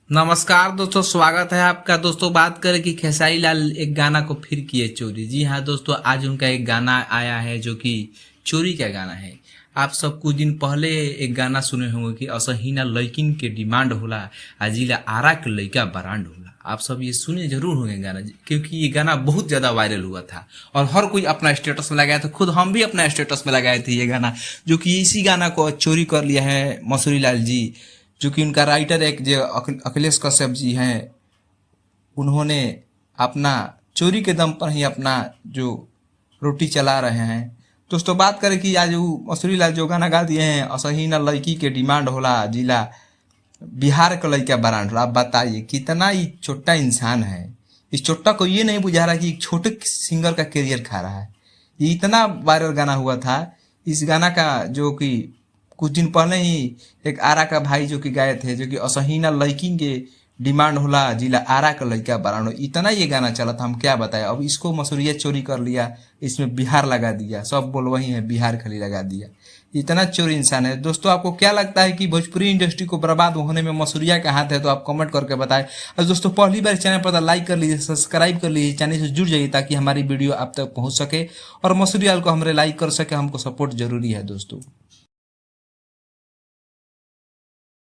नमस्कार दोस्तों, स्वागत है आपका। दोस्तों, बात करें कि खेसारी लाल एक गाना को फिर किए चोरी। जी हाँ दोस्तों, आज उनका एक गाना आया है जो कि चोरी का गाना है। आप सब कुछ दिन पहले एक गाना सुने होंगे कि असहीना लड़किन के डिमांड होला, जिला आरा के लड़का ब्रांड होला। आप सब ये सुने जरूर होंगे गाना, क्योंकि ये गाना बहुत ज्यादा वायरल हुआ था और हर कोई अपना स्टेटस में लगाया था। खुद हम भी अपना स्टेटस में लगाए थे ये गाना, जो कि इसी गाना को चोरी कर लिया है मसूरी लाल जी, जो कि उनका राइटर एक जो अखिलेश कश्यप जी हैं, उन्होंने अपना चोरी के दम पर ही अपना जो रोटी चला रहे हैं। दोस्तों, बात करें कि आज वो मसूरी लाल जो गाना गा दिए हैं, असही न लड़की के डिमांड होला, जिला बिहार का लड़का ब्रांड होला। आप बताइए कितना ही छोटा इंसान है। इस छोटा को ये नहीं बुझा रहा कि एक छोटे सिंगर का करियर खा रहा है। ये इतना वायरल गाना हुआ था। इस गाना का जो कि कुछ दिन पहले ही एक आरा का भाई जो कि गाए थे, जो कि असहीना लड़की के डिमांड होला, जिला आरा का लड़का ब्रांड हो, इतना ये गाना चला था, हम क्या बताएं। अब इसको मसूरिया चोरी कर लिया, इसमें बिहार लगा दिया, सब बोल वही है, बिहार खाली लगा दिया। इतना चोरी इंसान है। दोस्तों, आपको क्या लगता है कि भोजपुरी इंडस्ट्री को बर्बाद होने में मसूरिया का हाथ है? तो आप कमेंट करके बताएं। और दोस्तों, पहली बार चैनल पर लाइक कर लीजिए, सब्सक्राइब कर लीजिए, चैनल से जुड़ जाइए ताकि हमारी वीडियो आप तक पहुंच सके और मसूरिया को हमारे लाइक कर सके। हमको सपोर्ट जरूरी है दोस्तों।